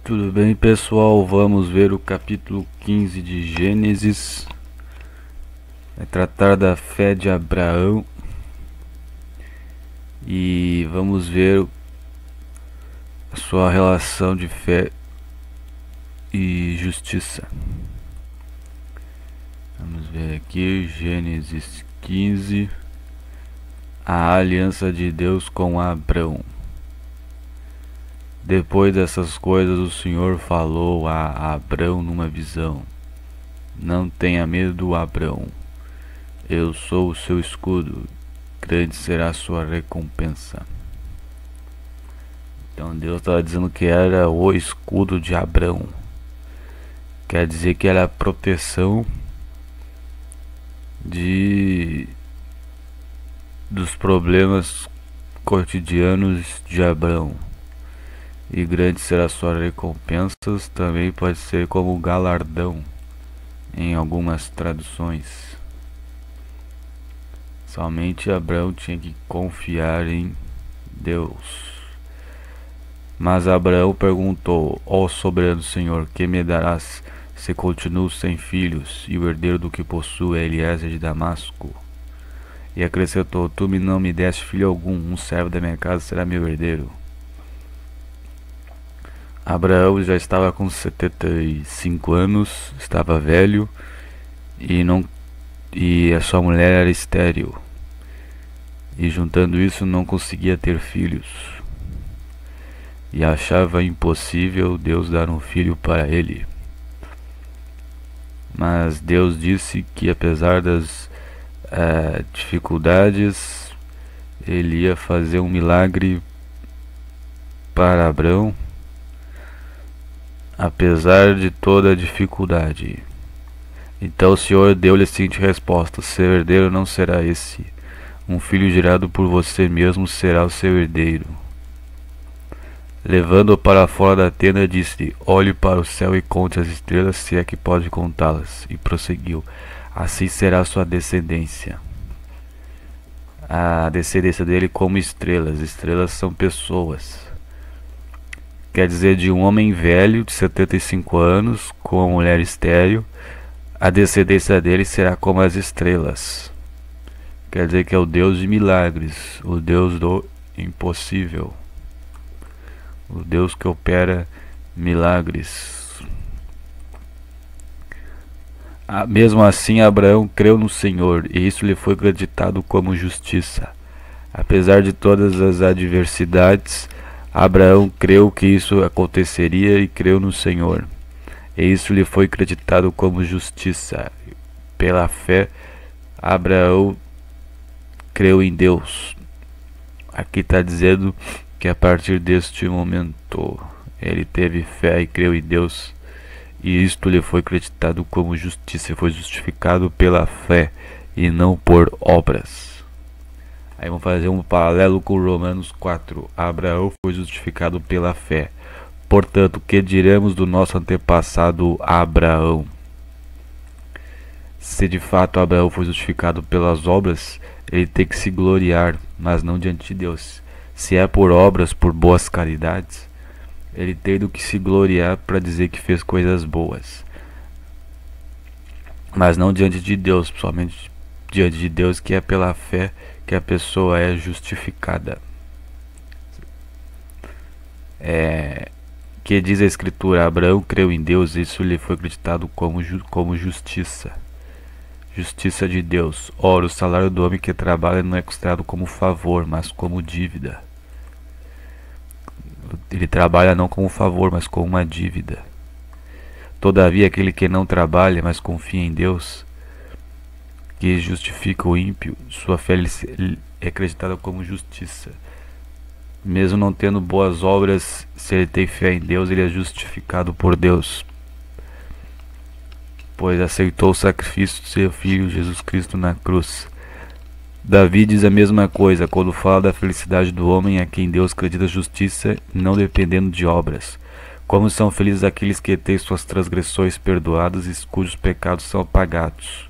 Tudo bem, pessoal? Vamos ver o capítulo 15 de Gênesis. Vai tratar da fé de Abraão. E vamos ver a sua relação de fé e justiça. Vamos ver aqui, Gênesis 15. A aliança de Deus com Abrão. Depois dessas coisas, o Senhor falou a Abrão numa visão: Não tenha medo, Abrão. Eu sou o seu escudo. Grande será a sua recompensa. Então Deus estava dizendo que era o escudo de Abrão. Quer dizer que era a proteção dos problemas cotidianos de Abrão. E grande será a sua recompensa, também pode ser como galardão em algumas traduções. Somente Abrão tinha que confiar em Deus. Mas Abraão perguntou: Ó soberano Senhor, que me darás se continuo sem filhos, e o herdeiro do que possuo é Eliezer de Damasco? E acrescentou: Tu não me deste filho algum, um servo da minha casa será meu herdeiro. Abraão já estava com 75 anos, estava velho e a sua mulher era estéril. E juntando isso não conseguia ter filhos. E achava impossível Deus dar um filho para ele. Mas Deus disse que apesar das dificuldades, ele ia fazer um milagre para Abrão, apesar de toda a dificuldade. Então o Senhor deu-lhe a seguinte resposta: Seu herdeiro não será esse. Um filho gerado por você mesmo será o seu herdeiro. Levando-o para fora da tenda, disse: Olhe para o céu e conte as estrelas, se é que pode contá-las. E prosseguiu: Assim será a sua descendência. A descendência dele como estrelas. Estrelas são pessoas. Quer dizer, de um homem velho de 75 anos com uma mulher estéril, a descendência dele será como as estrelas. Quer dizer que é o Deus de milagres, o Deus do impossível, o Deus que opera milagres. Mesmo assim, Abraão creu no Senhor, e isso lhe foi acreditado como justiça. Apesar de todas as adversidades, Abraão creu que isso aconteceria e creu no Senhor, e isso lhe foi acreditado como justiça. Pela fé, Abraão creu em Deus. Aqui está dizendo que a partir deste momento ele teve fé e creu em Deus, e isto lhe foi acreditado como justiça, foi justificado pela fé e não por obras. Aí vamos fazer um paralelo com Romanos 4. Abraão foi justificado pela fé. Portanto, que diremos do nosso antepassado Abraão? Se de fato Abraão foi justificado pelas obras, ele tem que se gloriar, mas não diante de Deus. Se é por obras, por boas caridades, ele tem do que se gloriar para dizer que fez coisas boas, mas não diante de Deus, somente diante de Deus, que é pela fé que a pessoa é justificada. Que diz a Escritura: Abraão creu em Deus, e isso lhe foi acreditado como justiça. Justiça de Deus. Ora, o salário do homem que trabalha não é considerado como favor, mas como dívida. Ele trabalha não como favor, mas como uma dívida. Todavia, aquele que não trabalha, mas confia em Deus, que justifica o ímpio, sua fé é acreditada como justiça. Mesmo não tendo boas obras, se ele tem fé em Deus, ele é justificado por Deus, pois aceitou o sacrifício de seu Filho Jesus Cristo na cruz. Davi diz a mesma coisa quando fala da felicidade do homem a quem Deus acredita justiça, não dependendo de obras. Como são felizes aqueles que têm suas transgressões perdoadas e cujos pecados são apagados.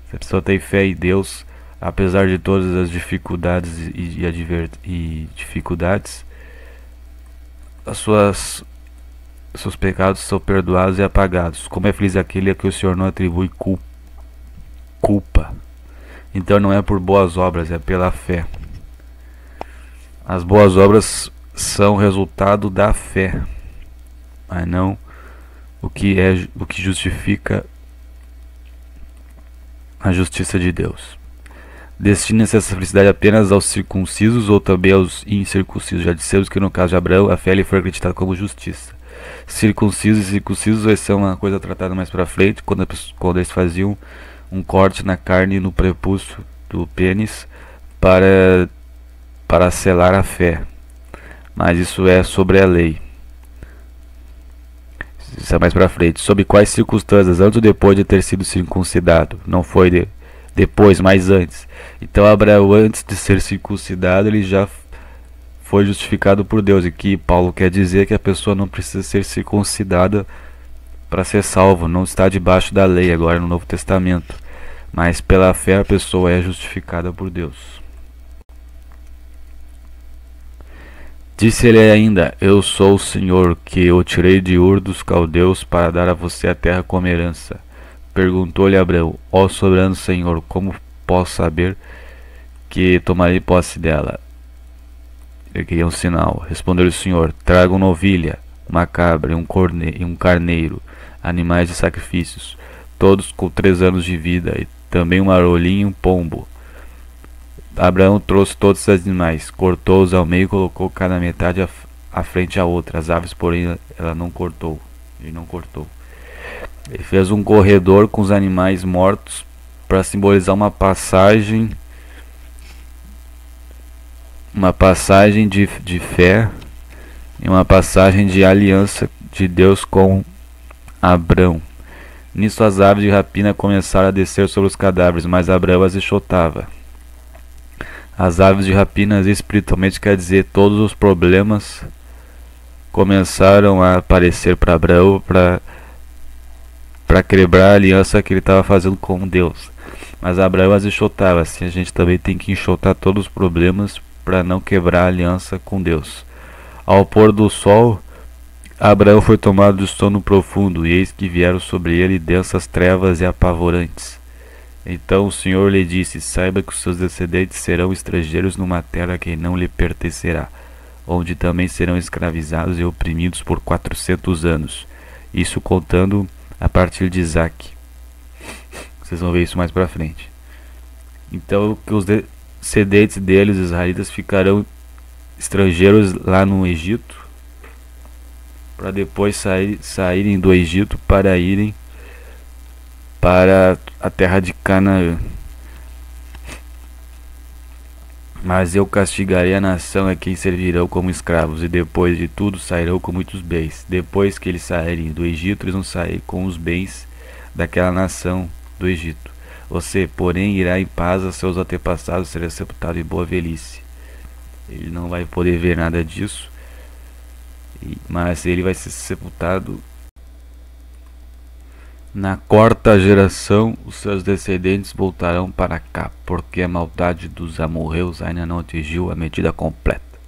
Se a pessoa tem fé em Deus, apesar de todas as dificuldades e dificuldades, as suas seus pecados são perdoados e apagados. Como é feliz aquele a que o Senhor não atribui culpa. Então não é por boas obras, é pela fé. As boas obras são resultado da fé, mas não o que justifica a justiça de Deus. Destina-se essa felicidade apenas aos circuncisos ou também aos incircuncisos. Já dissemos que no caso de Abraão, a fé lhe foi acreditada como justiça. Circuncisos e circuncisos vai ser uma coisa tratada mais para frente, quando eles faziam um corte na carne e no prepúcio do pênis para selar a fé. Mas isso é sobre a lei. Isso é mais para frente. Sob quais circunstâncias, antes ou depois de ter sido circuncidado? Não foi depois, mas antes. Então Abraão, antes de ser circuncidado, ele já foi justificado por Deus. E que Paulo quer dizer que a pessoa não precisa ser circuncidada para ser salvo. Não está debaixo da lei agora no Novo Testamento. Mas pela fé a pessoa é justificada por Deus. Disse-lhe ainda: Eu sou o Senhor, que o tirei de Ur dos Caldeus para dar a você a terra como herança. Perguntou-lhe Abraão: Ó soberano Senhor, como posso saber que tomarei posse dela? Ele queria um sinal. Respondeu-lhe o Senhor: Traga uma novilha, uma cabra e um carneiro, animais de sacrifícios, todos com 3 anos de vida, e também uma rolinha e um pombo. Abraão trouxe todos os animais, cortou-os ao meio e colocou cada metade à frente à outra. As aves, porém, ele não cortou. Ele fez um corredor com os animais mortos para simbolizar uma passagem de fé e uma passagem de aliança de Deus com Abraão. Nisso as aves de rapina começaram a descer sobre os cadáveres, mas Abraão as enxotava. As aves de rapina espiritualmente quer dizer todos os problemas começaram a aparecer para Abraão para quebrar a aliança que ele estava fazendo com Deus. Mas Abraão as enxotava. Assim a gente também tem que enxotar todos os problemas para não quebrar a aliança com Deus. Ao pôr do sol, Abraão foi tomado de sono profundo, e eis que vieram sobre ele densas trevas e apavorantes. Então o Senhor lhe disse: Saiba que os seus descendentes serão estrangeiros numa terra que não lhe pertencerá, onde também serão escravizados e oprimidos por 400 anos. Isso contando a partir de Isaac. Vocês vão ver isso mais pra frente. Então que os descendentes deles, os israelitas, ficarão estrangeiros lá no Egito, para depois saírem do Egito para irem para a terra de Canaã. Mas eu castigarei a nação a quem servirão como escravos, e depois de tudo sairão com muitos bens. Depois que eles saírem do Egito, eles vão sair com os bens daquela nação do Egito. Você, porém, irá em paz a seus antepassados, será sepultado em boa velhice. Ele não vai poder ver nada disso, mas ele vai ser sepultado. Na 4ª geração, os seus descendentes voltarão para cá, porque a maldade dos amorreus ainda não atingiu a medida completa.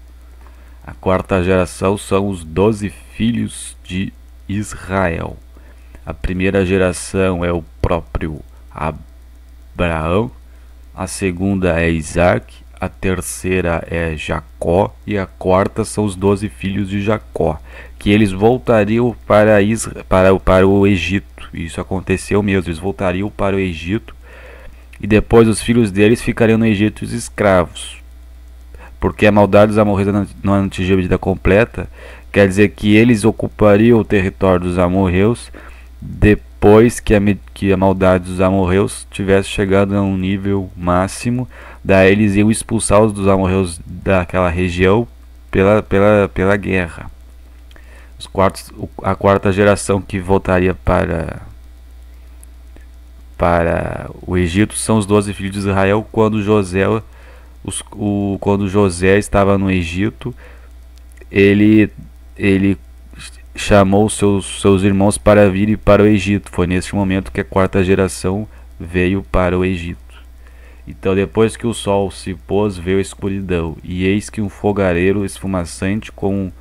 A 4ª geração são os 12 filhos de Israel. A primeira geração é o próprio Abraão, a segunda é Isaac, a terceira é Jacó, e a 4ª são os 12 filhos de Jacó, que eles voltariam para o Egito. Isso aconteceu mesmo, eles voltariam para o Egito, e depois os filhos deles ficariam no Egito os escravos, porque a maldade dos amorreus não atingiu a medida completa. Quer dizer que eles ocupariam o território dos amorreus depois que a maldade dos amorreus tivesse chegado a um nível máximo. Daí eles iam expulsar os dos amorreus daquela região pela guerra. A 4ª geração que voltaria para o Egito são os 12 filhos de Israel. Quando José estava no Egito, ele chamou seus irmãos para virem para o Egito. Foi nesse momento que a 4ª geração veio para o Egito. Então, depois que o sol se pôs, veio a escuridão, e eis que um fogareiro esfumaçante com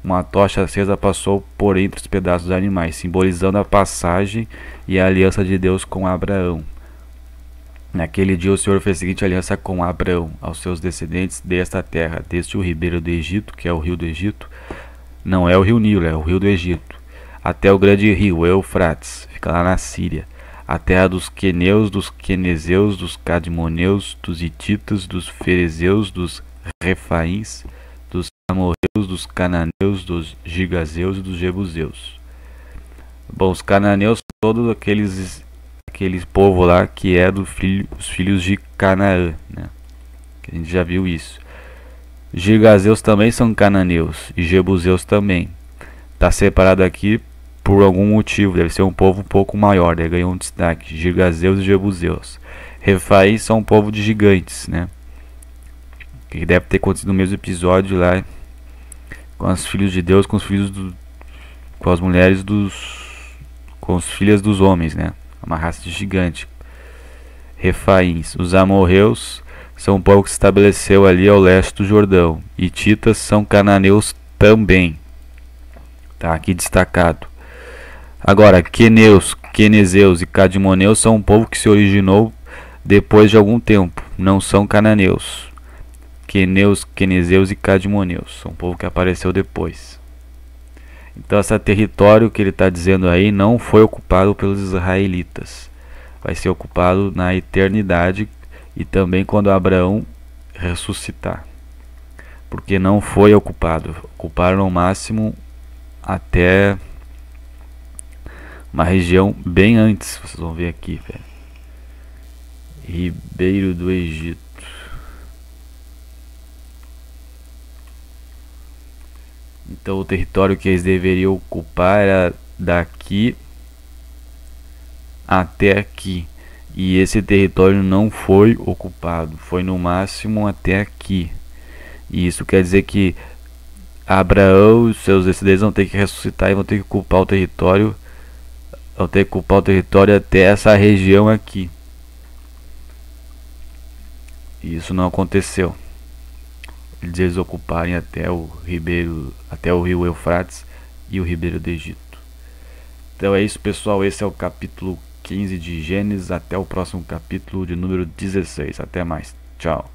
uma tocha acesa passou por entre os pedaços dos animais, simbolizando a passagem e a aliança de Deus com Abraão. Naquele dia o Senhor fez a seguinte aliança com Abraão, aos seus descendentes desta terra, desde o ribeiro do Egito, que é o rio do Egito, não é o rio Nilo, é o rio do Egito, até o grande rio Eufrates, fica lá na Síria, a terra dos queneus, dos quenezeus, dos cadmoneus, dos hititas, dos ferezeus, dos refaíns, dos amorreus, dos cananeus, dos gigazeus e dos jebuseus. Bom, os cananeus são todos aqueles povo lá que é dos filhos de Canaã, né? Que a gente já viu isso. Gigazeus também são cananeus e jebuseus também. Está separado aqui por algum motivo, deve ser um povo um pouco maior, daí ganhou um destaque. Gigazeus e jebuseus. Refaí são um povo de gigantes, né? Que deve ter acontecido no mesmo episódio lá com os filhos de Deus, com os filhos com as mulheres com as filhas dos homens, né? Uma raça de gigante. Refaíns. Os amorreus são um povo que se estabeleceu ali ao leste do Jordão. Hititas são cananeus também. Tá aqui destacado. Agora, queneus, quenezeus e cadmoneus são um povo que se originou depois de algum tempo. Não são cananeus. Queneus, quenezeus e cadmoneus são um povo que apareceu depois. Então esse território que ele está dizendo aí não foi ocupado pelos israelitas. Vai ser ocupado na eternidade e também quando Abraão ressuscitar. Porque não foi ocupado. Ocuparam no máximo até uma região bem antes. Vocês vão ver aqui, velho. Ribeiro do Egito. Então o território que eles deveriam ocupar era daqui até aqui. E esse território não foi ocupado. Foi no máximo até aqui. E isso quer dizer que Abraão e seus descendentes vão ter que ressuscitar e vão ter que ocupar o território. Vão ter que ocupar o território até essa região aqui. E isso não aconteceu. Eles ocuparem até o rio Eufrates e o ribeiro do Egito. Então é isso, pessoal, esse é o capítulo 15 de Gênesis. Até o próximo capítulo de número 16. Até mais, tchau.